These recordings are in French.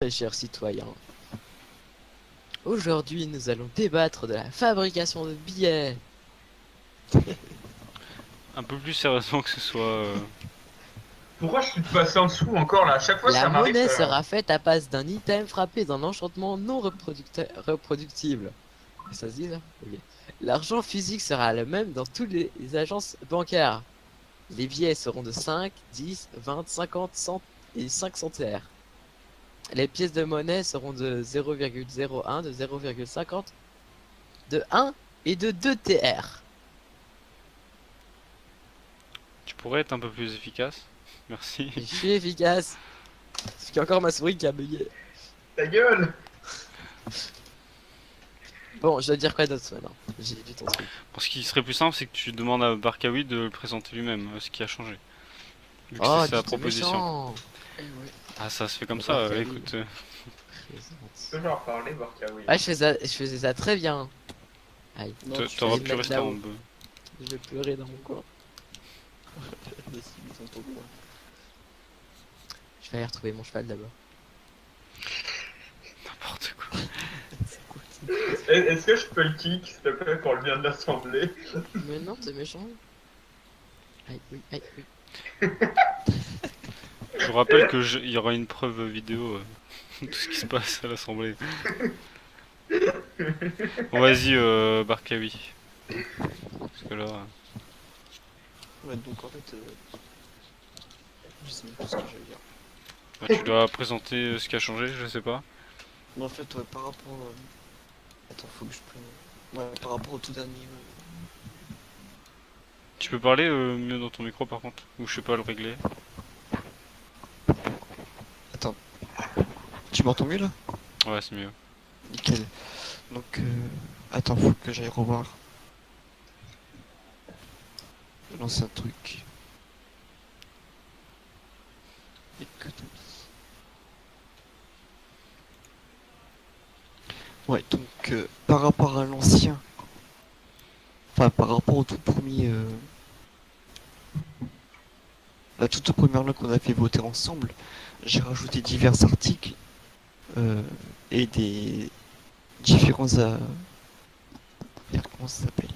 Très chers citoyens, aujourd'hui nous allons débattre de la fabrication de billets. Un peu plus sérieusement que ce soit. Pourquoi je suis passé en dessous encore là? À chaque fois La ça m'arrive monnaie ça. sera faite à base d'un item frappé d'un enchantement non reproductible. Ça se dit ça? Ok. L'argent physique sera le même dans toutes les agences bancaires. Les billets seront de 5, 10, 20, 50, 100 et 5 centimes. Les pièces de monnaie seront de 0,01, de 0,50, de 1 et de 2 TR. Tu pourrais être un peu plus efficace. Merci. Je suis efficace. Parce qu'il y a encore ma souris qui a bugué. Ta gueule! Bon, je dois dire quoi d'autre maintenant? J'ai vu ton truc. Bon, ce qui serait plus simple, c'est que tu demandes à Barkawi de le présenter lui-même, ce qui a changé. Vu que c'est Oh, sa dites proposition. méchant. Eh ouais. Ah, ça se fait comme ça, Barkawi. écoute. Tu peux leur parler, Barkawi? Ah, je faisais ça très bien. Aïe. Non, tu T'auras vais pu mettre rester là-haut. en bas. Je vais pleurer dans mon coin. vas-y, mets ton coin. Je vais aller retrouver mon cheval d'abord. N'importe quoi. C'est quoi ça? Est-ce que je peux le kick, s'il te plaît, pour le bien de l'assemblée? Mais non, t'es méchant. Aïe, oui, aïe, oui. Je vous rappelle que il y aura une preuve vidéo de tout ce qui se passe à l'assemblée. Bon, vas-y, Barkawi. Parce que là. Ouais, donc en fait, je sais même plus ce que j'allais dire. Bah, tu dois présenter ce qui a changé, je sais pas. Mais en fait, ouais, par rapport. Attends, faut que je prenne. Ouais, par rapport au tout dernier. Tu peux parler mieux dans ton micro par contre, ou je sais pas le régler. Attends. Tu m'entends mieux là? Ouais, c'est mieux. Nickel. Donc, attends, faut que j'aille revoir. Lancer un truc. Écoute. Ouais, donc, par rapport à l'ancien. Enfin, par rapport au tout premier. La toute première loi qu'on a fait voter ensemble, j'ai rajouté divers articles et des différents merde, comment ça s'appelle?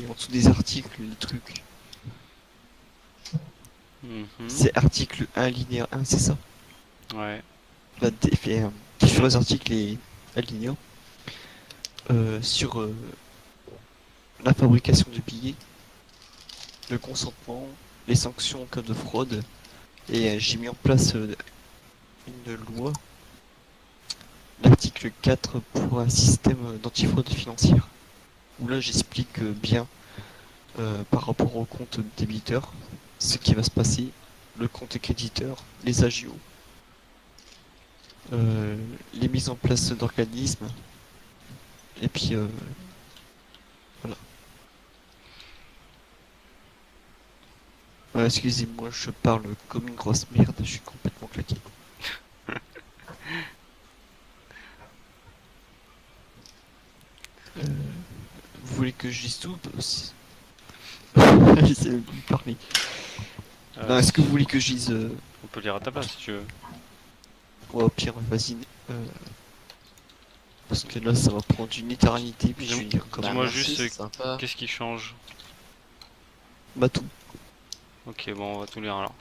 En dessous des articles, les trucs. Mhm. C'est article 1, linéa 1, c'est ça? Ouais. Bah, différents articles et alinéas sur la fabrication de billets, le consentement, les sanctions en cas de fraude. Et j'ai mis en place une loi, l'article 4 pour un système d'antifraude financière, où là j'explique bien par rapport au compte débiteur ce qui va se passer, le compte créditeur, les agios, les mises en place d'organismes, et puis voilà. Excusez-moi, je parle comme une grosse merde, je suis complètement claqué. Vous voulez que je dise tout aussi? Laissez me parler. Non, est-ce que vous voulez que je dise On peut lire à ta place si tu veux. ouais, au pire, vas-y. Parce que là, ça va prendre une éternité, puis je vais dire comme Bah, Dis-moi merci, juste, c'est sympa. qu'est-ce qui change? bah tout. Ok, bon, on va tout lire alors.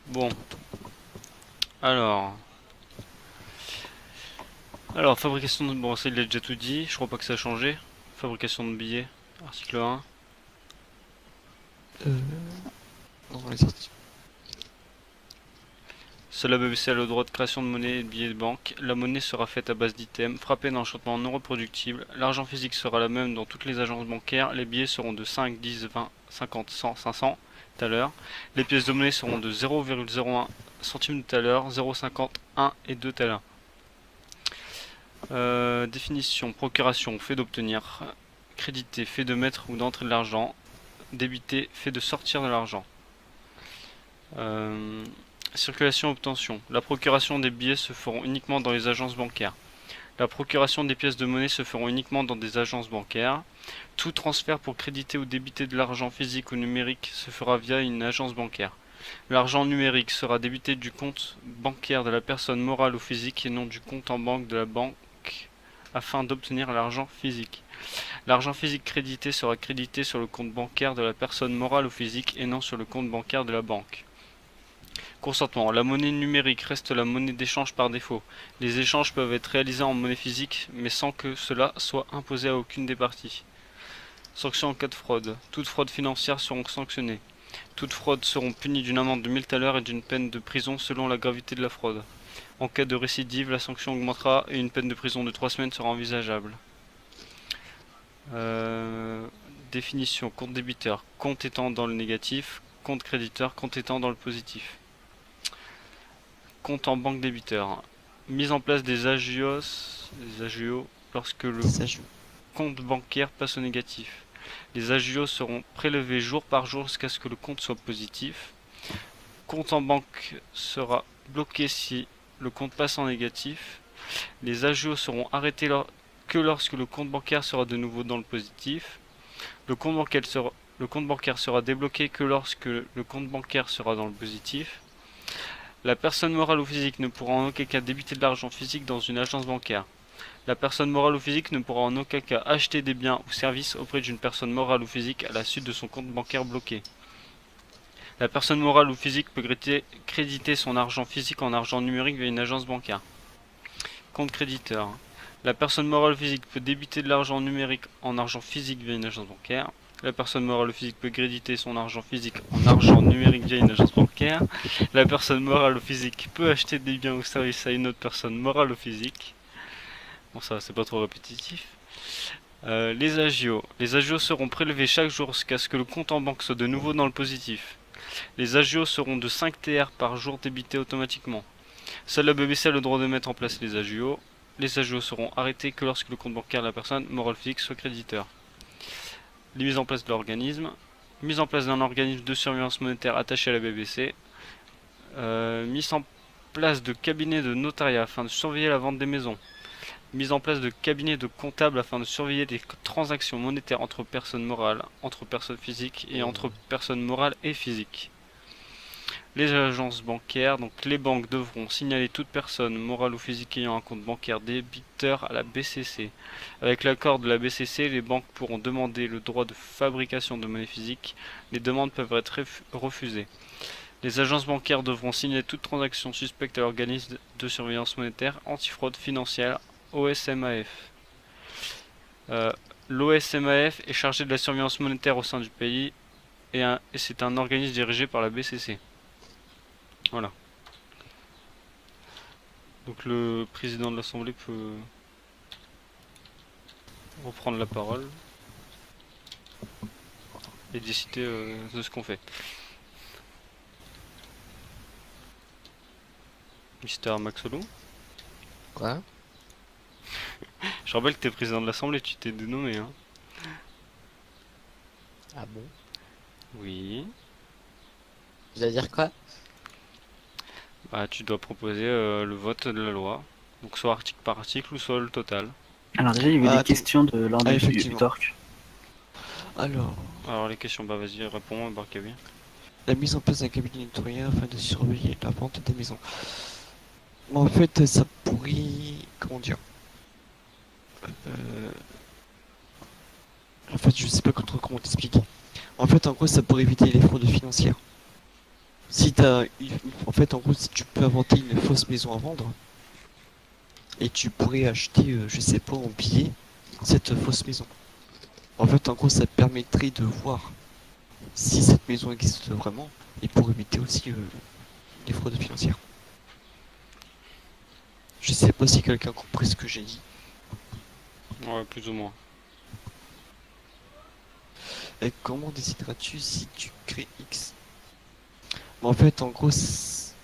Bon. Alors. Alors, fabrication de... Bon, ça il a déjà tout dit, je crois pas que ça a changé. Fabrication de billets, article 1. Euh... Non, les articles. Seul la BBC a le droit de création de monnaie et de billets de banque. La monnaie sera faite à base d'items, frappés d'enchantement non reproductible. L'argent physique sera la même dans toutes les agences bancaires. Les billets seront de 5, 10, 20, 50, 100, 500 tout à l'heure. Les pièces de monnaie seront de 0,01 centimes tout à l'heure, 0,50, 1 et 2 tout à l'heure. Définition, procuration, fait d'obtenir. Crédité, fait de mettre ou d'entrer de l'argent. Débité, fait de sortir de l'argent. Circulation obtention. La procuration des billets se feront uniquement dans les agences bancaires. La procuration des pièces de monnaie se feront uniquement dans des agences bancaires. Tout transfert pour créditer ou débiter de l'argent physique ou numérique se fera via une agence bancaire. L'argent numérique sera débité du compte bancaire de la personne morale ou physique et non du compte en banque de la banque afin d'obtenir l'argent physique. L'argent physique crédité sera crédité sur le compte bancaire de la personne morale ou physique et non sur le compte bancaire de la banque. Consentement. La monnaie numérique reste la monnaie d'échange par défaut. Les échanges peuvent être réalisés en monnaie physique, mais sans que cela soit imposé à aucune des parties. Sanctions en cas de fraude. Toutes fraudes financières seront sanctionnées. Toutes fraudes seront punies d'une amende de 1000 thalers et d'une peine de prison selon la gravité de la fraude. En cas de récidive, la sanction augmentera et une peine de prison de 3 semaines sera envisageable. Définition. Compte débiteur. Compte étant dans le négatif. Compte créditeur. Compte étant dans le positif. Compte en banque débiteur. Mise en place des agios lorsque le Ça joue. compte bancaire passe au négatif. Les agios seront prélevés jour par jour jusqu'à ce que le compte soit positif. Compte en banque sera bloqué si le compte passe en négatif. Les agios seront arrêtés que lorsque le compte bancaire sera de nouveau dans le positif. Le compte bancaire sera débloqué que lorsque le compte bancaire sera dans le positif. La personne morale ou physique ne pourra en aucun cas débiter de l'argent physique dans une agence bancaire. La personne morale ou physique ne pourra en aucun cas acheter des biens ou services auprès d'une personne morale ou physique à la suite de son compte bancaire bloqué. La personne morale ou physique peut créditer son argent physique en argent numérique via une agence bancaire. Compte créditeur. La personne morale ou physique peut débiter de l'argent numérique en argent physique via une agence bancaire. La personne morale ou physique peut créditer son argent physique en argent numérique via une agence bancaire. La personne morale ou physique peut acheter des biens ou services à une autre personne morale ou physique. Bon, ça c'est pas trop répétitif. Les agios. Les agios seront prélevés chaque jour jusqu'à ce que le compte en banque soit de nouveau dans le positif. Les agios seront de 5 TR par jour débités automatiquement. Seule la BBC a le droit de mettre en place les agios. Les agios seront arrêtés que lorsque le compte bancaire de la personne morale physique soit créditeur. Les mises en place de l'organisme. Mise en place d'un organisme de surveillance monétaire attaché à la BBC. Mise en place de cabinets de notariat afin de surveiller la vente des maisons. Mise en place de cabinets de comptables afin de surveiller les transactions monétaires entre personnes morales, entre personnes physiques et entre personnes morales et physiques. Les agences bancaires, donc les banques devront signaler toute personne morale ou physique ayant un compte bancaire débiteur à la BCC. Avec l'accord de la BCC, les banques pourront demander le droit de fabrication de monnaie physique. Les demandes peuvent être refusées. Les agences bancaires devront signaler toute transaction suspecte à l'organisme de surveillance monétaire antifraude financière OSMAF. L'OSMAF est chargé de la surveillance monétaire au sein du pays et c'est un organisme dirigé par la BCC. Voilà. Donc le président de l'Assemblée peut reprendre la parole et décider de ce qu'on fait. Mister Maxolo. Quoi? Je rappelle que t'es président de l'Assemblée, tu t'es dénommé, hein. Ah bon? Oui. Je dois dire quoi? Bah tu dois proposer le vote de la loi. Donc soit article par article ou soit le total. Alors déjà, il y avait des questions de l'ordre du effectivement. Torque. Alors les questions, bah vas-y, réponds, Barkabi. La mise en place d'un cabinet nettoyeur afin de surveiller la vente des maisons. En fait, ça pourrait... Comment dire En fait, je sais pas comment t'expliquer. En fait, en gros, ça pourrait éviter les fraudes financières. Si t'as... En fait, en gros, si tu peux inventer une fausse maison à vendre, et tu pourrais acheter, je sais pas, en billet, cette fausse maison. En fait, en gros, ça permettrait de voir si cette maison existe vraiment, et pour éviter aussi les fraudes financières. Je sais pas si quelqu'un a compris ce que j'ai dit. Ouais, plus ou moins. Et comment décideras-tu si tu crées X? En fait, en gros, ça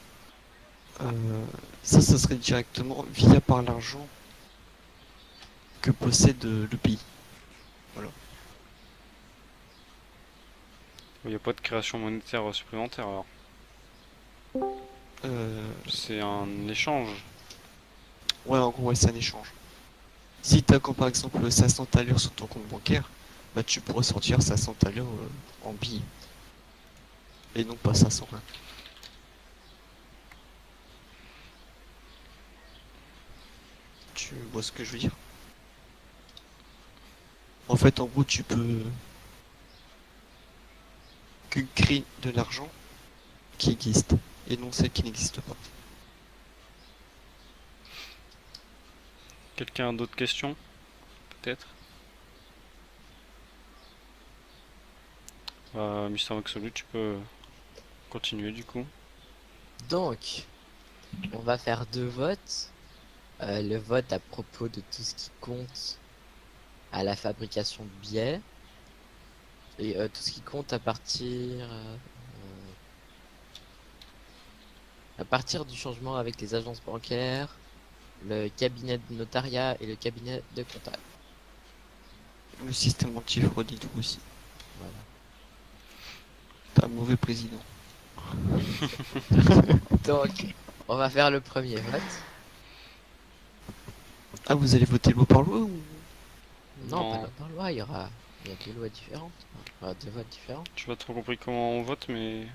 serait directement via par l'argent que possède le pays. Voilà. Il n'y a pas de création monétaire supplémentaire alors. C'est un échange. Ouais, en gros, ouais, c'est un échange. Si t'as par exemple 500 thalers sur ton compte bancaire, bah tu pourrais sortir 500 thalers en billets. Et non pas 520. Tu vois ce que je veux dire? En fait, en gros, tu peux que créer de l'argent qui existe et non celle qui n'existe pas. Quelqu'un a d'autres questions? Peut-être? Mister Maxolu, tu peux continuer du coup. Donc, on va faire deux votes. Le vote à propos de tout ce qui compte à la fabrication de billets et tout ce qui compte à partir du changement avec les agences bancaires, le cabinet de notariat et le cabinet de comptable. Le système anti-fraude et tout aussi. Voilà. T'as un mauvais président. Donc, on va faire le premier vote. Ah, vous allez voter loi par loi ou... Non, Non. pas loi par loi, il y a deux lois différentes. Enfin, deux votes différents. Tu pas trop compris comment on vote, mais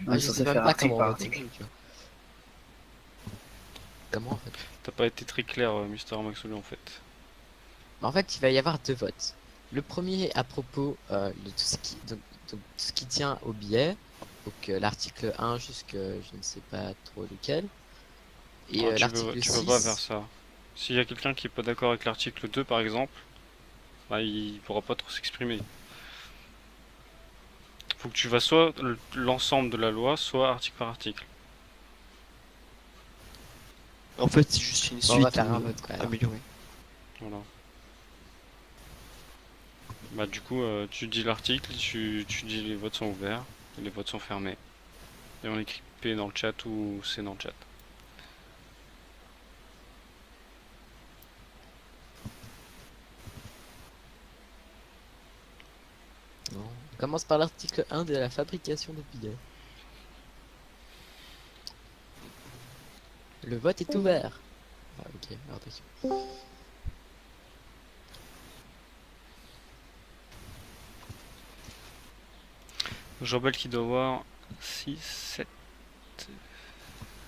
Ah, je ça sais se même fait pas article comment on par vote. article. Tu vois. Comment en fait? t'as pas été très clair, Mister Maxolu, en fait. En fait, il va y avoir deux votes. Le premier à propos de tout ce qui, donc, tout ce qui tient au billet, donc l'article 1 jusque je ne sais pas trop lequel, et Ah, l'article tu peux pas faire 6. ça. S'il y a quelqu'un qui est pas d'accord avec l'article 2 par exemple, bah, il pourra pas trop s'exprimer. Faut que tu vas soit l'ensemble de la loi, soit article par article. En fait, c'est juste une On va suite faire un vote quoi, alors. améliorée. Voilà. Bah du coup, tu dis l'article, tu dis les votes sont ouverts, et les votes sont fermés. Et on écrit P dans le chat ou C dans le chat. Non. On commence par l'article 1 de la fabrication de billets. Le vote est ouvert. Ah, ok, alors attention. Je rappelle qu'il doit y avoir 6,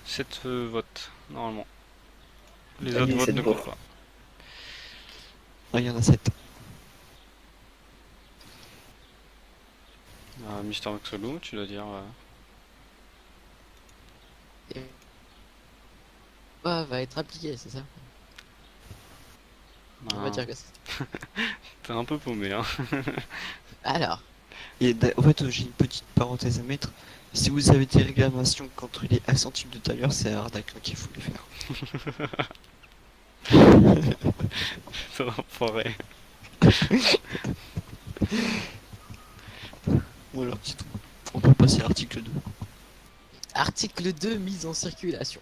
7 votes, normalement. Les Ah, autres il y a votes 7 ne votes. comptent pas. Ah, il y en a 7. Mister Maxolo, tu dois dire... Va être appliqué, c'est ça? On va dire que c'est. T'es un peu paumé, hein. Alors, Et en fait, j'ai une petite parenthèse à mettre. Si vous avez des réclamations contre les accents de tout à l'heure, c'est à Ardac qu'il faut les faire. C'est un enfoiré. Voilà, c'est tout. On peut passer à l'article 2. article 2, mise en circulation.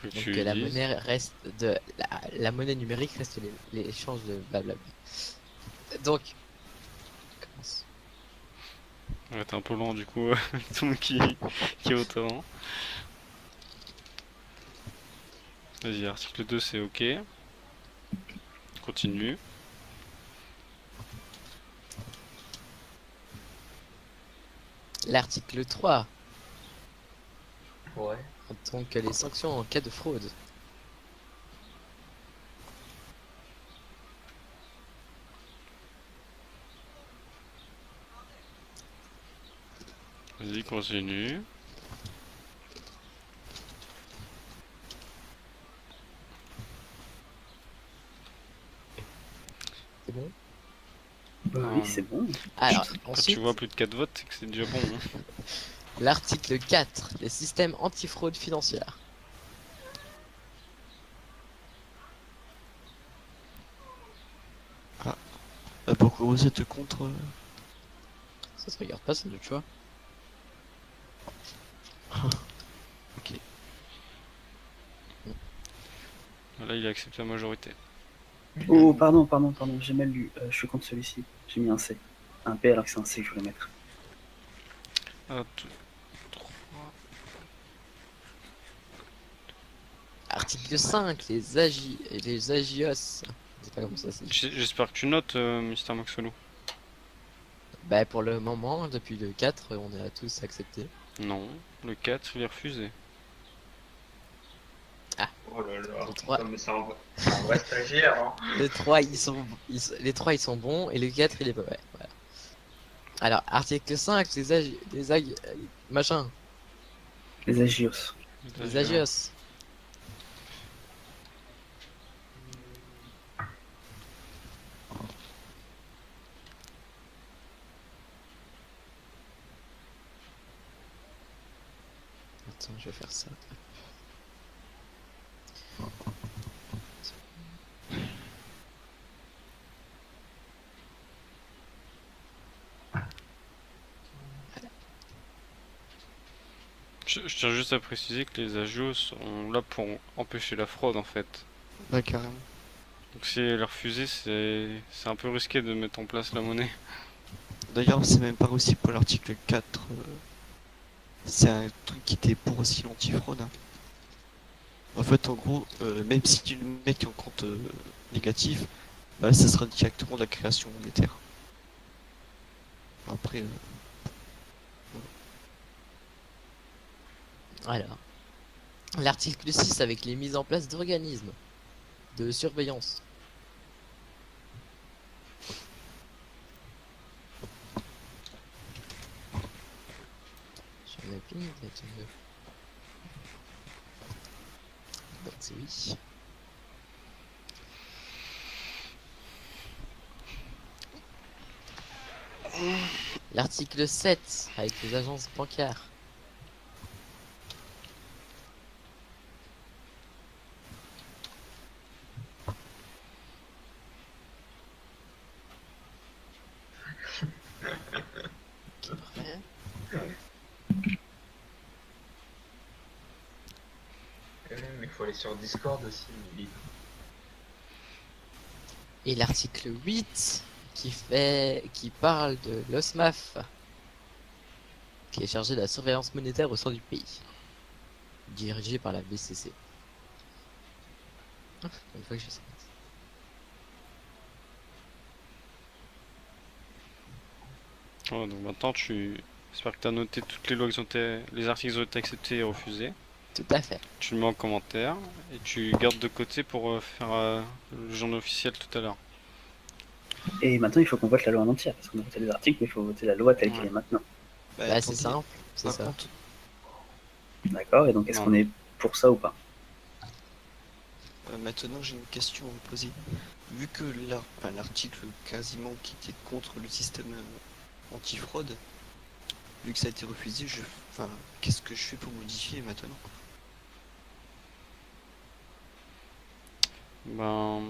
Faut que Donc tu la dises. monnaie reste la monnaie numérique reste l'échange de blablabla. Donc, on commence. Ouais, t'es un peu lent du coup, tout le monde qui est autant. Vas-y, article 2 c'est ok. Continue. L'article 3, Ouais. donc les sanctions en cas de fraude. Vas-y, continue. C'est bon? Bah Ah. oui, c'est bon. Alors, Quand ensuite, tu vois plus de 4 votes, c'est que c'est déjà bon. Hein. l'article 4, les systèmes antifraude financière. Pourquoi vous êtes contre Ça se regarde pas, c'est notre choix. Ok. Là, il a accepté la majorité. Oh, pardon, j'ai mal lu. Je suis contre celui-ci. J'ai mis un C. Un P alors que c'est un C que je voulais mettre. Ah, 3. Article 5, les agios C'est pas comme ça, c'est... J'espère que tu notes, Mister Maxwell. Bah pour le moment, depuis le 4, on a tous accepté. Non, le 4 il est refusé. Oh là là. Le 3, Non, mais c'est un vrai stagiaire. Hein. le 3 les 3 ils sont bons et le 4 il est mauvais. Voilà. Alors, article 5, machin, Les Agios. les agios. Attends, je vais faire ça. Je tiens juste à préciser que les agios sont là pour empêcher la fraude en fait. Ouais, carrément. Donc si elle est refusée, c'est un peu risqué de mettre en place la monnaie. D'ailleurs, c'est même pas aussi pour l'article 4. C'est un truc qui était pour aussi l'antifraude, hein. En fait, en gros, même si tu le mets en compte négatif, bah, ça sera directement de la création monétaire. Après, Alors, l'article 6 avec les mises en place d'organismes de surveillance. J'en ai plus mis, donc c'est oui. L'article 7 avec les agences bancaires. Ok, parfait. Mais il faut aller sur Discord aussi. Mais... Et l'article 8 qui parle de l'OSMAF, qui est chargé de la surveillance monétaire au sein du pays, dirigé par la BCC. Une fois que je sais. Voilà, donc maintenant j'espère que tu as noté toutes les lois qui ont été... les articles qui ont été acceptés et refusés. Tout à fait. Tu le mets en commentaire et tu gardes de côté pour faire le journal officiel tout à l'heure. Et maintenant, il faut qu'on vote la loi en entière, parce qu'on a voté les articles, mais il faut voter la loi telle qu'elle Ouais. est maintenant. Bah, c'est attendez, simple, c'est par ça. contre, D'accord? Et donc, est-ce Non. qu'on est pour ça ou pas? maintenant j'ai une question à vous poser. Vu que l'article quasiment qui était contre le système antifraude, vu que ça a été refusé, qu'est-ce que je fais pour modifier maintenant? Ben,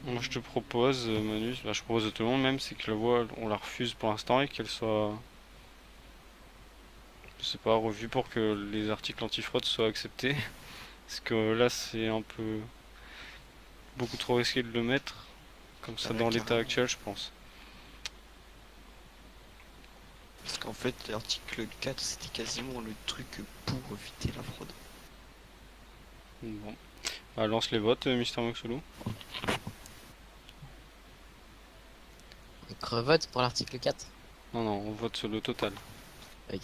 moi je te propose, Manu, je propose à tout le monde même, c'est que la voie on la refuse pour l'instant et qu'elle soit, je sais pas, revue pour que les articles antifraude soient acceptés. Parce que là c'est un peu beaucoup trop risqué de le mettre comme ça Ouais, dans l'état carrément. actuel, je pense. Parce qu'en fait, l'article 4, c'était quasiment le truc pour éviter la fraude. Bon. Ah, lance les votes, Mister Moxolo. Donc revote pour l'article 4. Non, non, on vote sur le total. Ok.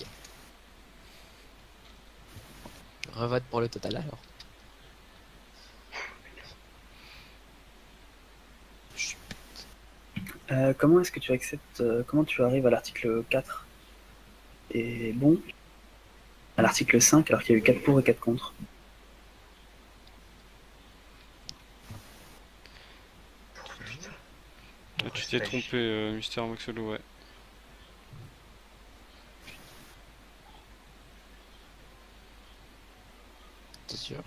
Revote pour le total alors. Je suis- Comment est-ce que tu acceptes, comment tu arrives à l'article 4 et bon, à l'article 5 alors qu'il y a eu 4 pour et 4 contre? Ah, tu t'es trompé, Mister Moxolo, ouais. T'es sûr?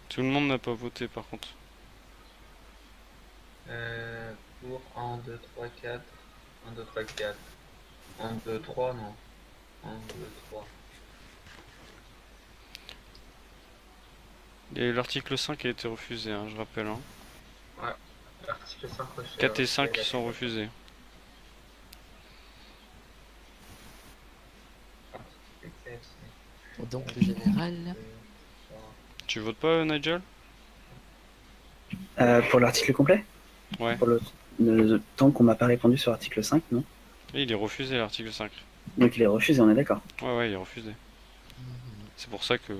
Tout le monde n'a pas voté par contre. Pour 1, 2, 3, 4. 1, 2, 3, 4. 1, 2, 3, non. 1, 2, 3. Et l'article 5 a été refusé, hein, je rappelle. Hein. L'article 5 refusé. 4 et 5 qui sont refusés. Donc le général. Tu votes pas, Nigel? Pour l'article complet? Ouais. Pour le temps qu'on m'a pas répondu sur l'article 5, non? Et il est refusé l'article 5. Donc il est refusé, on est d'accord. Ouais, il est refusé. C'est pour ça que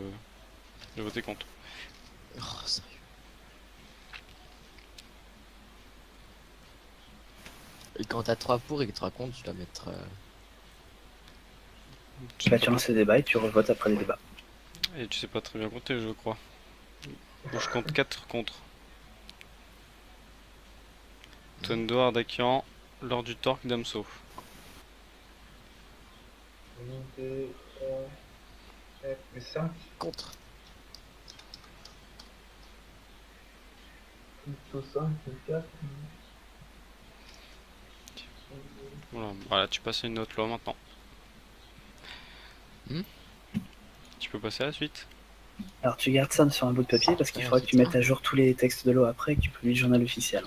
j'ai voté contre. Oh, sérieux. Et quand t'as 3 pour et 3 contre, tu dois mettre. Bah, tu lances les débats et tu revotes après les débats. Et tu sais pas très bien compter, je crois. Moi, je compte 4 contre. Tondo, Ardakian, Lord du Torque, Damso. 1, 2, 3, 4 et 5. Contre. Plutôt 5 et 4. Voilà, tu passes à une autre loi maintenant. Hmm. Tu peux passer à la suite. Alors tu gardes ça sur un bout de papier parce qu'il Ouais, faudra que c'est tu mettes ça. à jour tous les textes de l'eau après et que tu publies le journal officiel.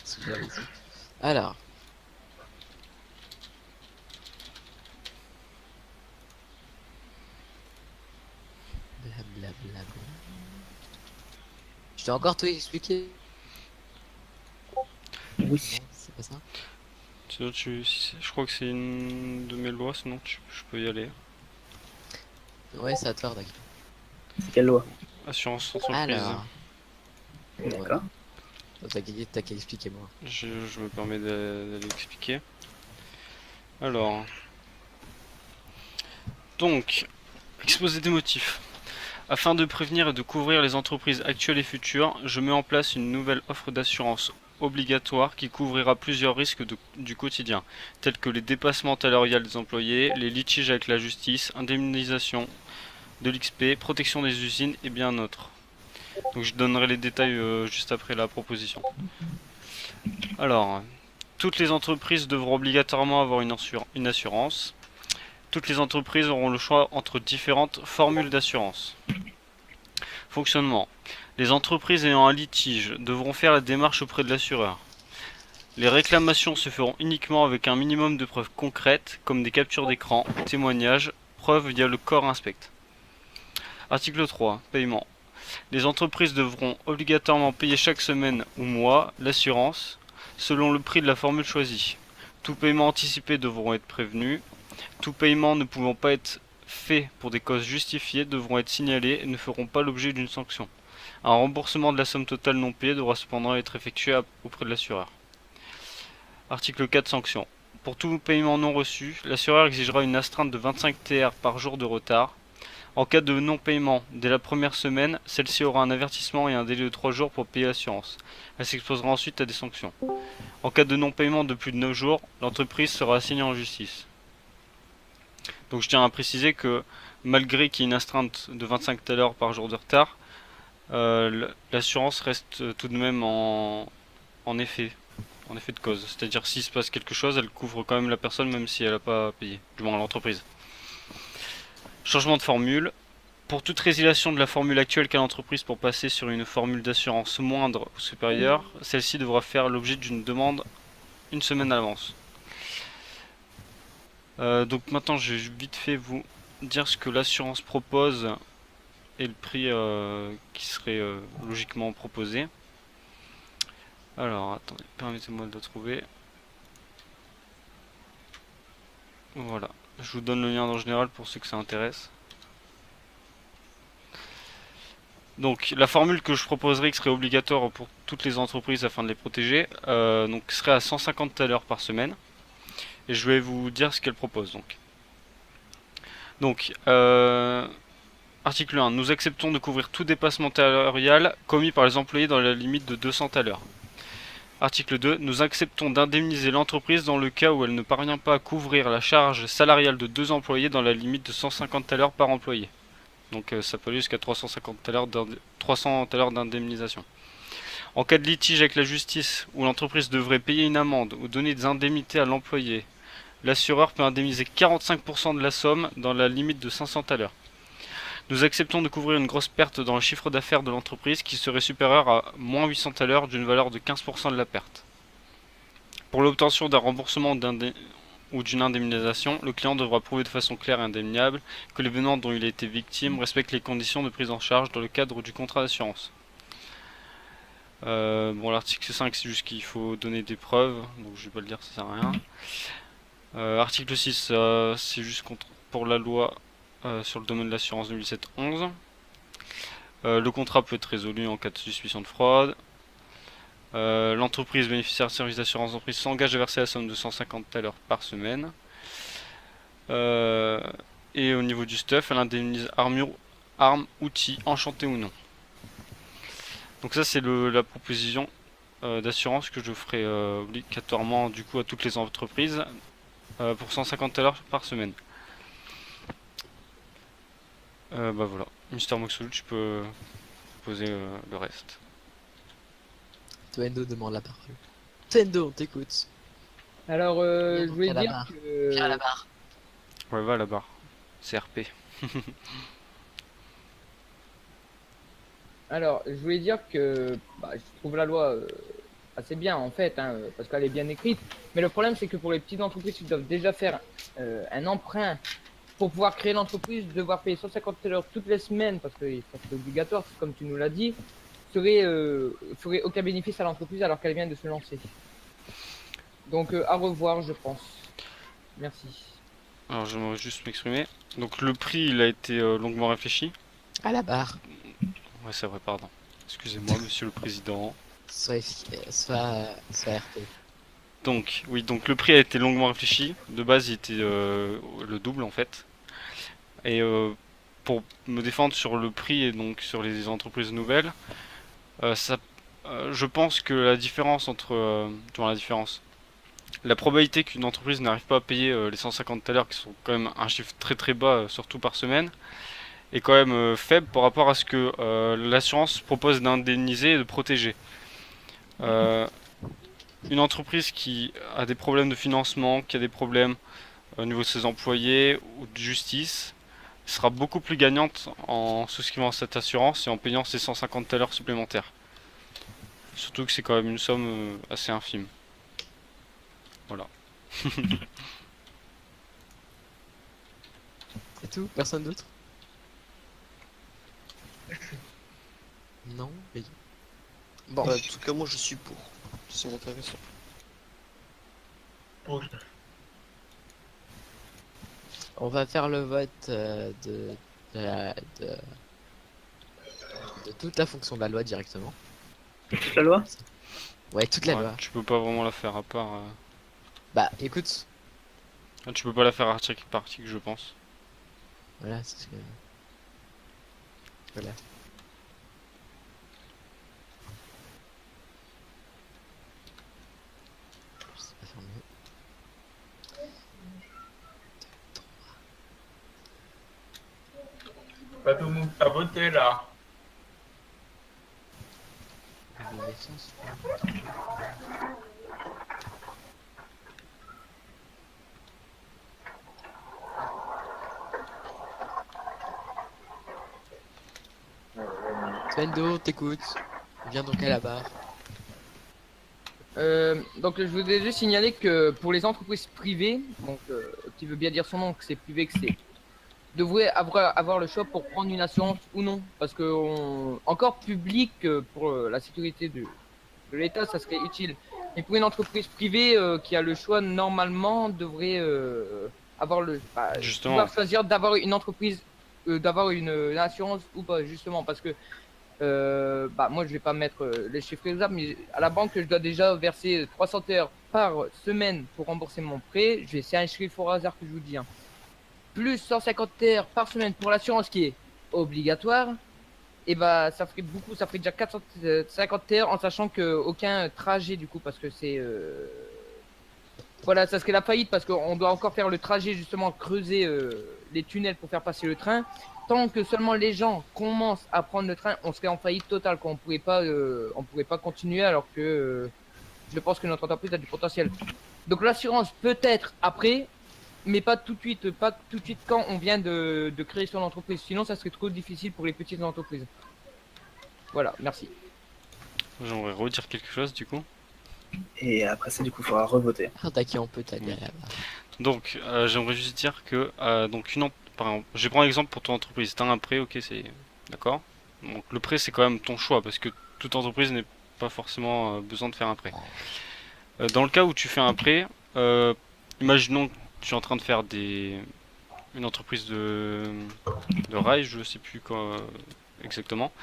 C'est bien ici. Alors. Blablabla. Je t'ai encore tout expliqué. Oui. Non, c'est pas ça. Sinon, je crois que c'est une de mes lois, sinon je peux y aller. Ouais, c'est à toi, d'accord. C'est quelle loi? Assurance entreprise. Alors. D'accord. T'as qu'à expliquer moi. Je me permets d'aller expliquer. Alors. Donc, exposé des motifs. Afin de prévenir et de couvrir les entreprises actuelles et futures, je mets en place une nouvelle offre d'assurance obligatoire qui couvrira plusieurs risques du quotidien, tels que les dépassements salariales des employés, les litiges avec la justice, indemnisation de l'XP, protection des usines et bien d'autres. Donc je donnerai les détails juste après la proposition. Alors, toutes les entreprises devront obligatoirement avoir une assurance. Toutes les entreprises auront le choix entre différentes formules d'assurance. Fonctionnement. Les entreprises ayant un litige devront faire la démarche auprès de l'assureur. Les réclamations se feront uniquement avec un minimum de preuves concrètes, comme des captures d'écran, témoignages, preuves via le corps inspect. Article 3. Paiement. Les entreprises devront obligatoirement payer chaque semaine ou mois l'assurance, selon le prix de la formule choisie. Tout paiement anticipé devront être prévenus. Tout paiement ne pouvant pas être fait pour des causes justifiées devront être signalés et ne feront pas l'objet d'une sanction. Un remboursement de la somme totale non payée devra cependant être effectué auprès de l'assureur. Article 4. Sanctions. Pour tout paiement non reçu, l'assureur exigera une astreinte de 25 TR par jour de retard. En cas de non-paiement dès la première semaine, celle-ci aura un avertissement et un délai de 3 jours pour payer l'assurance. Elle s'exposera ensuite à des sanctions. En cas de non-paiement de plus de 9 jours, l'entreprise sera assignée en justice. Donc je tiens à préciser que malgré qu'il y ait une astreinte de 25 TR par jour de retard, l'assurance reste tout de même en effet de cause. C'est-à-dire s'il se passe quelque chose, elle couvre quand même la personne même si elle n'a pas payé, du moins l'entreprise. Changement de formule. Pour toute résiliation de la formule actuelle qu'a l'entreprise pour passer sur une formule d'assurance moindre ou supérieure, celle-ci devra faire l'objet d'une demande une semaine à l'avance. Donc maintenant je vais vite fait vous dire ce que l'assurance propose et le prix qui serait logiquement proposé. Alors attendez, permettez-moi de le trouver. Voilà, je vous donne le lien en général pour ceux que ça intéresse. Donc la formule que je proposerai qui serait obligatoire pour toutes les entreprises afin de les protéger donc serait à 150 TR par semaine. Et je vais vous dire ce qu'elle propose donc article 1. Nous acceptons de couvrir tout dépassement salarial commis par les employés dans la limite de 200 TR. Article 2. Nous acceptons d'indemniser l'entreprise dans le cas où elle ne parvient pas à couvrir la charge salariale de 2 employés dans la limite de 150 TR par employé. Donc ça peut aller jusqu'à 300 TR d'indemnisation. En cas de litige avec la justice où l'entreprise devrait payer une amende ou donner des indemnités à l'employé, l'assureur peut indemniser 45% de la somme dans la limite de 500 TR. Nous acceptons de couvrir une grosse perte dans le chiffre d'affaires de l'entreprise qui serait supérieure à moins 800 TR d'une valeur de 15% de la perte. Pour l'obtention d'un remboursement ou d'une indemnisation, le client devra prouver de façon claire et indéniable que l'événement dont il a été victime respecte les conditions de prise en charge dans le cadre du contrat d'assurance. Bon, l'article 5, c'est juste qu'il faut donner des preuves, donc je vais pas le dire, ça sert à rien. Article 6, c'est juste pour la loi sur le domaine de l'assurance 2007-11. Le contrat peut être résolu en cas de suspicion de fraude. L'entreprise bénéficiaire de services d'assurance d'entreprise s'engage à verser la somme de 150 tailers par semaine. Et au niveau du stuff, elle indemnise armure, armes, outils, enchantés ou non. Donc ça c'est la proposition d'assurance que je ferai obligatoirement du coup à toutes les entreprises pour 150 tailers par semaine. Bah voilà, Mister Moxolou, tu peux poser le reste. Twendo demande la parole. Twendo, on t'écoute. Alors, Viens je voulais à la dire barre. que... Viens à la barre. Ouais, va à la barre. CRP. Alors, je voulais dire que je trouve la loi assez bien en fait, hein, parce qu'elle est bien écrite. Mais le problème, c'est que pour les petites entreprises qui doivent déjà faire un emprunt pour pouvoir créer l'entreprise, devoir payer 150 $ toutes les semaines, parce que ça c'est obligatoire, comme tu nous l'as dit, ferait aucun bénéfice à l'entreprise alors qu'elle vient de se lancer. Donc, à revoir, je pense. Merci. Alors j'aimerais juste m'exprimer. Donc le prix il a été longuement réfléchi. À la barre. Ouais c'est vrai, pardon. Excusez-moi monsieur le président. Soit RP. Donc oui, donc le prix a été longuement réfléchi. De base il était le double en fait. Et pour me défendre sur le prix et donc sur les entreprises nouvelles, je pense que la différence entre... la probabilité qu'une entreprise n'arrive pas à payer les 150 tailers, qui sont quand même un chiffre très très bas, surtout par semaine, est quand même faible par rapport à ce que l'assurance propose d'indemniser et de protéger. Une entreprise qui a des problèmes de financement, qui a des problèmes au niveau de ses employés ou de justice, sera beaucoup plus gagnante en souscrivant cette assurance et en payant ces 150 tailers supplémentaires. Surtout que c'est quand même une somme assez infime. Voilà. C'est tout? Personne d'autre? Non, mais... Bon, En tout cas, moi je suis pour. C'est intéressant. on va faire le vote de toute la fonction de la loi directement. Toute la loi? Ouais, toute la Ouais, loi. tu peux pas vraiment la faire à part... Bah, écoute, Tu peux pas la faire article par article, je pense. voilà, c'est ce que... Voilà. C'est pas fermé. Pas tout le monde à voter là. Twendo, t'écoute. Viens donc à la barre. Donc je voudrais juste signaler que pour les entreprises privées, donc qui veut bien dire son nom, que c'est privé, que c'est devrait avoir le choix pour prendre une assurance ou non, parce que encore public pour la sécurité de l'État, ça serait utile. Mais pour une entreprise privée qui a le choix, normalement devrait avoir Justement. pouvoir choisir d'avoir une entreprise, d'avoir une assurance ou pas, justement, parce que moi je vais pas mettre les chiffres exacts, mais à la banque je dois déjà verser 300 heures par semaine pour rembourser mon prêt. C'est un chiffre au hasard que je vous dis, hein. Plus 150 heures par semaine pour l'assurance qui est obligatoire, et ça ferait beaucoup, ça ferait déjà 450 heures en sachant que aucun trajet du coup, parce que c'est voilà, ça serait la faillite parce qu'on doit encore faire le trajet, justement creuser les tunnels pour faire passer le train. Tant que seulement les gens commencent à prendre le train, on serait en faillite totale, quoi. On pourrait pas continuer, alors que je pense que notre entreprise a du potentiel. Donc l'assurance peut-être après, mais pas tout de suite quand on vient de créer son entreprise. Sinon, ça serait trop difficile pour les petites entreprises. Voilà, merci. J'aimerais redire quelque chose du coup. Et après ça, du coup, il faudra revoter. Regarde à qui on peut t'aller à la barre. Donc, j'aimerais juste dire que donc par exemple, je vais prendre l'exemple pour ton entreprise. T'as un prêt, ok, c'est d'accord. Donc le prêt c'est quand même ton choix parce que toute entreprise n'est pas forcément besoin de faire un prêt. Dans le cas où tu fais un prêt, imaginons que tu es en train de faire une entreprise de rail, je sais plus quoi exactement.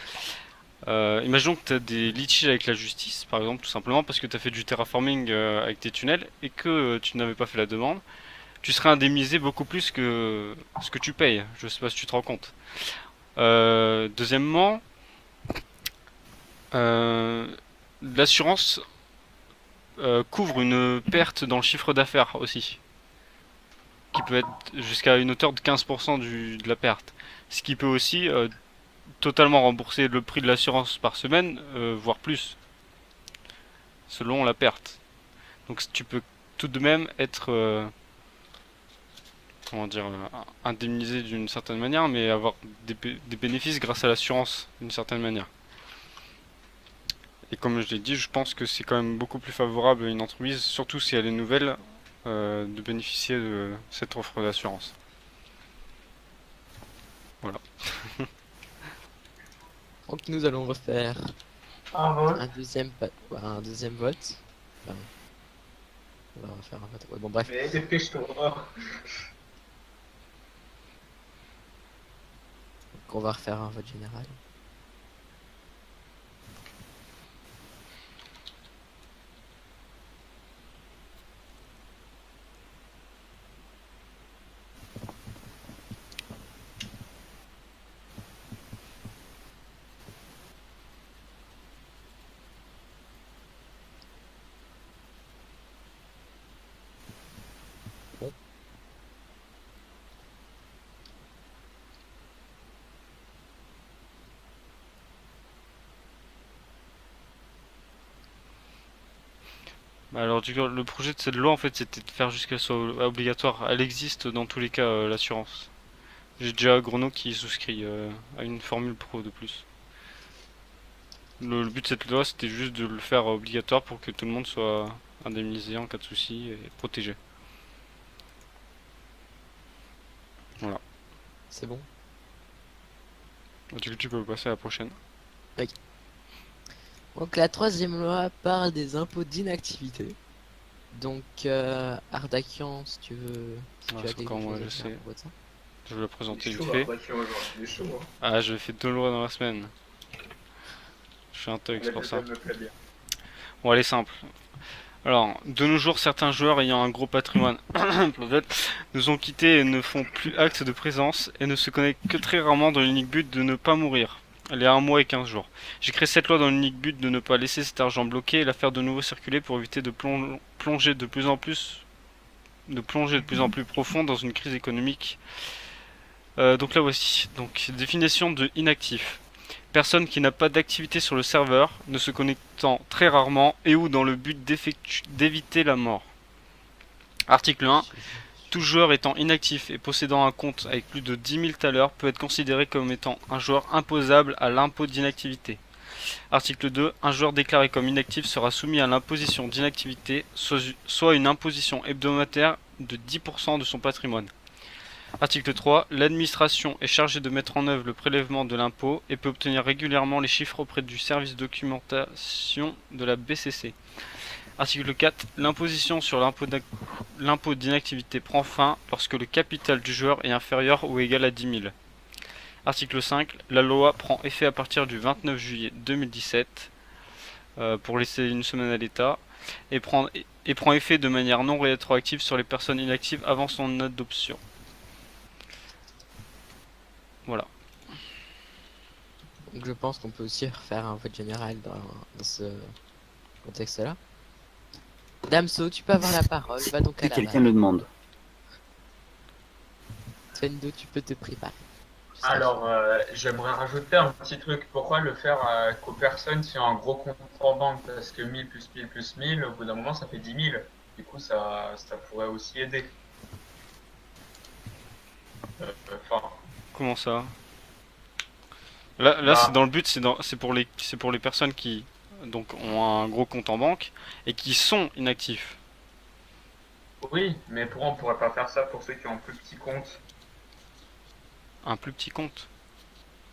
Imaginons que tu as des litiges avec la justice, par exemple, tout simplement parce que tu as fait du terraforming avec tes tunnels et que tu n'avais pas fait la demande. Tu serais indemnisé beaucoup plus que ce que tu payes. Je sais pas si tu te rends compte. Deuxièmement, l'assurance couvre une perte dans le chiffre d'affaires aussi, qui peut être jusqu'à une hauteur de 15% de la perte. Ce qui peut aussi totalement rembourser le prix de l'assurance par semaine, voire plus, selon la perte. Donc tu peux tout de même être comment dire, indemnisé d'une certaine manière, mais avoir des bénéfices grâce à l'assurance d'une certaine manière. Et comme je l'ai dit, je pense que c'est quand même beaucoup plus favorable à une entreprise, surtout si elle est nouvelle, de bénéficier de cette offre d'assurance. Voilà. Donc nous allons refaire un deuxième vote. Enfin, on va refaire un vote. Ouais, bon bref. Mais dépêche-toi. Donc, on va refaire un vote général. Alors du coup, le projet de cette loi en fait c'était de faire jusqu'à ce qu'elle soit obligatoire. Elle existe dans tous les cas l'assurance. J'ai déjà Grono qui souscrit à une formule pro de plus. Le but de cette loi c'était juste de le faire obligatoire pour que tout le monde soit indemnisé en cas de souci et protégé. Voilà. C'est bon. Du coup tu peux passer à la prochaine. Donc la troisième loi parle des impôts d'inactivité. Donc Ardakian, si tu veux, si Ah, tu as c'est quelque encore moi, chose à je dire sais. à propos de ça. Je vais la présenter Il est vite chaud, fait. après, aujourd'hui, il est chaud. Hein. Ah, je fais 2 lois dans la semaine. Je suis un thug, c'est La pour ça. deuxième me plaît bien. Bon, elle est simple. Alors, de nos jours, certains joueurs ayant un gros patrimoine nous ont quittés et ne font plus acte de présence et ne se connectent que très rarement dans l'unique but de ne pas mourir. Elle est à 1 mois et 15 jours. J'ai créé cette loi dans l'unique but de ne pas laisser cet argent bloqué et la faire de nouveau circuler pour éviter de plonger de plus en plus profond dans une crise économique. Donc là voici. Donc définition de inactif. Personne qui n'a pas d'activité sur le serveur, ne se connectant très rarement et ou dans le but d'éviter la mort. Article 1. Tout joueur étant inactif et possédant un compte avec plus de 10 000 thalers peut être considéré comme étant un joueur imposable à l'impôt d'inactivité. Article 2. Un joueur déclaré comme inactif sera soumis à l'imposition d'inactivité, soit une imposition hebdomadaire de 10% de son patrimoine. Article 3. L'administration est chargée de mettre en œuvre le prélèvement de l'impôt et peut obtenir régulièrement les chiffres auprès du service de documentation de la BCC. Article 4. L'imposition sur l'impôt d'inactivité prend fin lorsque le capital du joueur est inférieur ou égal à 10 000. Article 5. La loi prend effet à partir du 29 juillet 2017 pour laisser une semaine à l'État et prend effet de manière non rétroactive sur les personnes inactives avant son adoption. Voilà. Donc je pense qu'on peut aussi refaire un vote général dans ce contexte-là. Damso, tu peux avoir la parole, va donc à Si la quelqu'un le demande. Twendo, tu peux te préparer. Alors, j'aimerais rajouter un petit truc. Pourquoi le faire qu'aux personnes sur un gros compte en banque? Parce que 1000 plus 1000 plus 1000, au bout d'un moment, ça fait 10 000. Du coup, ça pourrait aussi aider. Enfin, Comment ça? Là Bah. c'est dans le but, c'est pour les personnes qui donc ont un gros compte en banque et qui sont inactifs. Oui, mais pourquoi on pourrait pas faire ça pour ceux qui ont un plus petit compte? Un plus petit compte.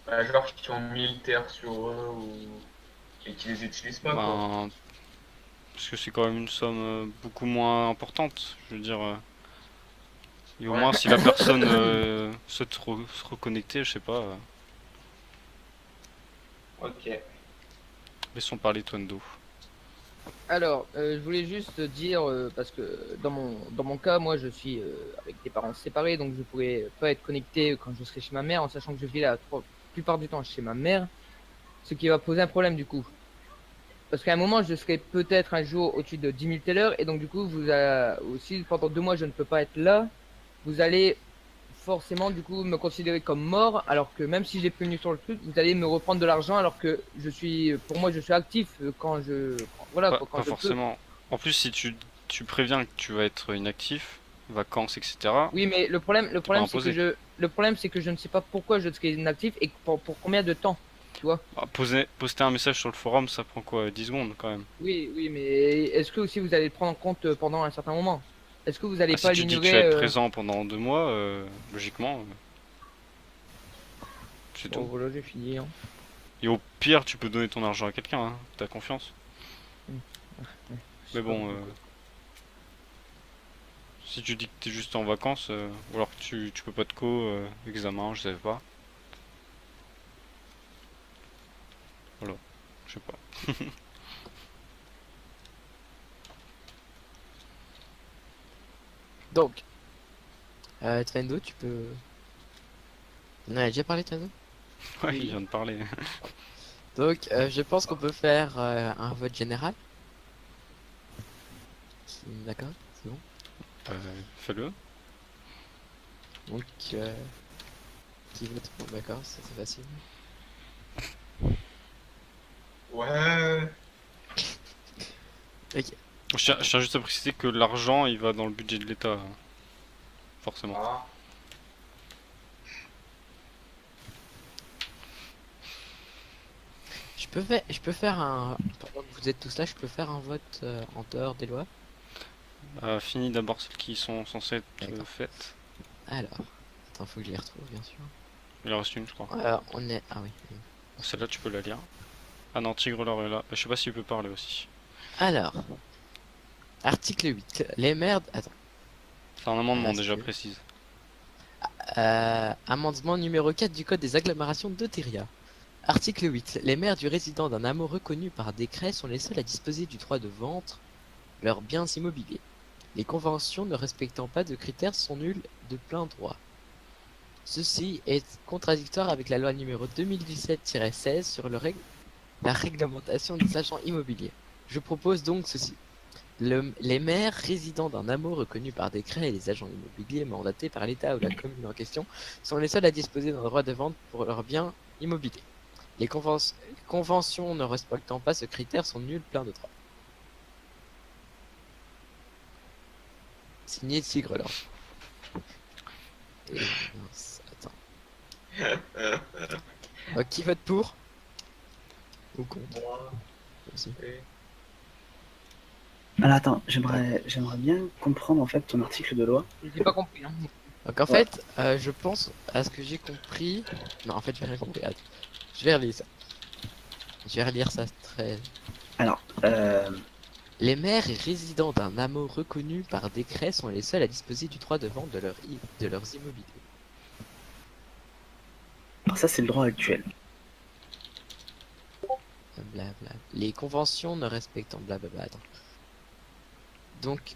Genre qui ont 1000 terres sur eux et qui les utilisent pas, quoi. Ben, parce que c'est quand même une somme beaucoup moins importante. Je veux dire, et au Ouais. moins si la personne souhaite se reconnecter, je sais pas, Ok. laissons parler Twendo. Alors, je voulais juste dire, parce que dans mon cas, moi je suis avec des parents séparés, donc je pourrais pas être connecté quand je serai chez ma mère, en sachant que je vis la plupart du temps chez ma mère, ce qui va poser un problème du coup. Parce qu'à un moment, je serai peut-être un jour au-dessus de 10 000 tellers, et donc du coup, aussi pendant 2 mois, je ne peux pas être là, vous allez forcément du coup me considérer comme mort, alors que même si j'ai prévenu sur le truc, vous allez me reprendre de l'argent, alors que pour moi, je suis actif voilà, Pas, quoi, quand pas je peux. forcément. En plus, si tu préviens que tu vas être inactif, vacances, etc., Oui, mais t'es pas imposé. le problème, c'est que je ne sais pas pourquoi je serai inactif et pour combien de temps, tu vois. Bah, poster un message sur le forum, ça prend quoi, 10 secondes quand même. Oui, oui, mais est-ce que aussi vous allez le prendre en compte pendant un certain moment? Est-ce que vous Ah, allez si pas tu dis que tu vas l'ignorer être présent pendant 2 mois, logiquement, c'est Bon, tout. voilà, j'ai fini, hein. Et au pire, tu peux donner ton argent à quelqu'un, hein, t'as confiance. Je Mais sais pas bon, pourquoi. si tu dis que t'es juste en vacances, ou alors que tu peux pas de examen, je sais pas. Voilà, je sais pas. Donc, Twendo, tu peux... On en a déjà parlé, Twendo? Ouais, Oui. il vient de parler. Donc, je pense qu'on peut faire un vote général. D'accord, c'est bon. Fais-le. Donc, qui vote pour? D'accord, ça c'est facile. Ouais. Ok. Je tiens juste à préciser que l'argent, il va dans le budget de l'État, hein, forcément. Ah. Je peux faire un... Pendant que vous êtes tous là, je peux faire un vote en dehors des lois. Finis d'abord celles qui sont censées être D'accord. faites. Alors, attends, faut que je les retrouve, bien sûr. Il en reste une, je crois. On est... Ah oui. Oui. Celle-là, tu peux la lire. Ah non, Tigre l'or est là. Je sais pas si tu peux parler aussi. Alors, article 8. Les maires... Attends. C'est un amendement Ah, déjà c'est- précise. Amendement numéro 4 du Code des agglomérations de Theria. Article 8. Les maires du résident d'un hameau reconnu par décret sont les seuls à disposer du droit de vente leurs biens immobiliers. Les conventions ne respectant pas de critères sont nulles de plein droit. Ceci est contradictoire avec la loi numéro 2017-16 sur la réglementation des agents immobiliers. Je propose donc ceci. Les maires résidant d'un hameau reconnu par décret et les agents immobiliers mandatés par l'État ou la commune en question sont les seuls à disposer d'un droit de vente pour leurs biens immobiliers. Les conventions ne respectant pas ce critère sont nulles plein de droit. Signé Tigre là. Et mince, attends. Qui vote pour? Ou contre? Moi. Aussi. Et- Alors attends, j'aimerais bien comprendre en fait ton article de loi. J'ai pas compris, hein. Donc en Ouais. fait, je pense à ce que j'ai compris. Non, en fait, j'ai rien compris. Attends. Je vais relire ça. Je vais relire ça très. Alors, Les maires et résidents d'un hameau reconnu par décret sont les seuls à disposer du droit de vente de leurs immobiliers. alors ça c'est le droit actuel. Blabla. Les conventions ne respectant blablabla. Attends. Donc,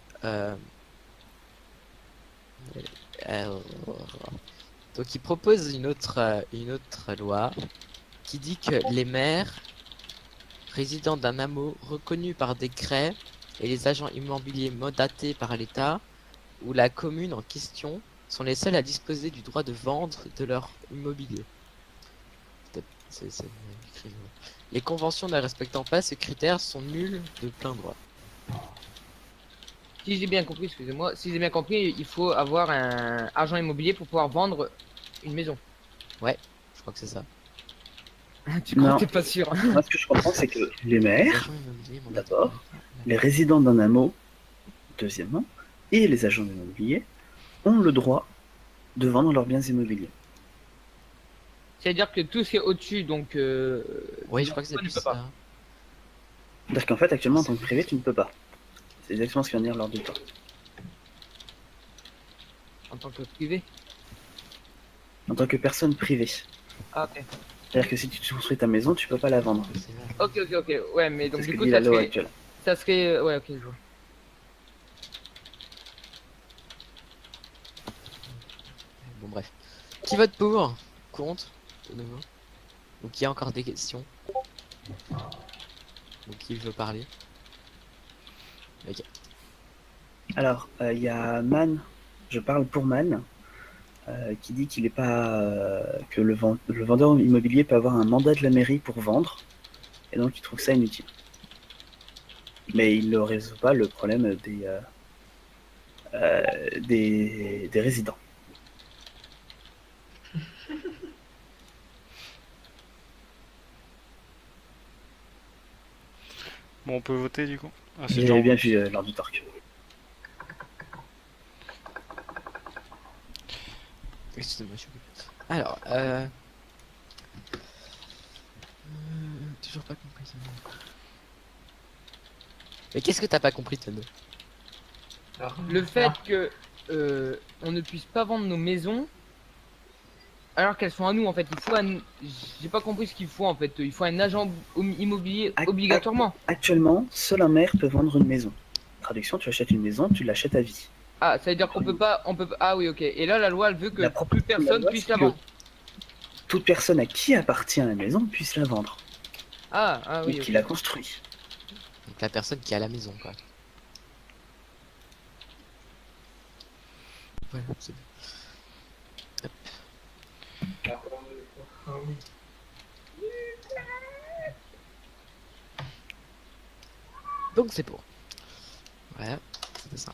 donc il propose une autre loi qui dit que les maires résidents d'un hameau reconnu par décret et les agents immobiliers mandatés par l'État ou la commune en question sont les seuls à disposer du droit de vendre de leur immobilier. C'est écrit. Les conventions ne respectant pas ces critères sont nulles de plein droit. Si j'ai bien compris, excusez-moi, si j'ai bien compris, il faut avoir un agent immobilier pour pouvoir vendre une maison. Je crois que c'est ça. Tu crois Non. que t'es pas sûr? Moi ce que je comprends c'est que les Les maires, agents immobiliers mandatés d'abord, par l'État. les résidents d'un hameau, deuxièmement, et les agents immobiliers ont le droit de vendre leurs biens immobiliers. C'est-à-dire que tout ce qui est au-dessus, donc. Oui, je crois que c'est ne plus peut pas. ça. C'est-à-dire qu'en fait, actuellement, en tant que privé, tu ne peux pas. C'est exactement ce qui vient de dire lors du temps. En tant que privé. En tant que personne privée. Ah, ok. C'est-à-dire que si tu construis ta maison, tu peux pas la vendre. C'est vrai. Ok. Ouais, mais donc C'est ce du que coup, dit la loi actuelle. ça serait. Ouais, ok, je vois. Bon, bref. Qui vote pour? Contre? De nouveau. Donc, il y a encore des questions. Donc, qui veut parler? Ok. Alors, il y a Man, je parle pour Man, qui dit qu'il est pas que le vendeur immobilier peut avoir un mandat de la mairie pour vendre, et donc il trouve ça inutile. Mais il ne résout pas le problème des résidents. Bon, on peut voter du coup. Ah, c'est J'ai déjà en bien vote. vu lors du torque. Excusez-moi, je suis occupé. Alors, toujours pas compris. Tono. Mais qu'est-ce que t'as pas compris, Tono? Le fait que on ne puisse pas vendre nos maisons alors qu'elles sont à nous, en fait, il faut un. J'ai pas compris ce qu'il faut en fait. Il faut un agent immobilier obligatoirement. Actuellement, seul un maire peut vendre une maison. Traduction, tu achètes une maison, tu l'achètes à vie. Ah, ça veut dire qu'on peut pas, Ah oui, ok. Et là, la loi, elle veut que La plus proposition de la personne loi, puisse c'est la que vendre. toute personne à qui appartient la maison puisse la vendre. Ah oui. Et Ok. qui l'a construit. Donc, la personne qui est à la maison, quoi. Voilà, c'est bon. Ah oui. Donc, c'est pour. Voilà, c'était ça.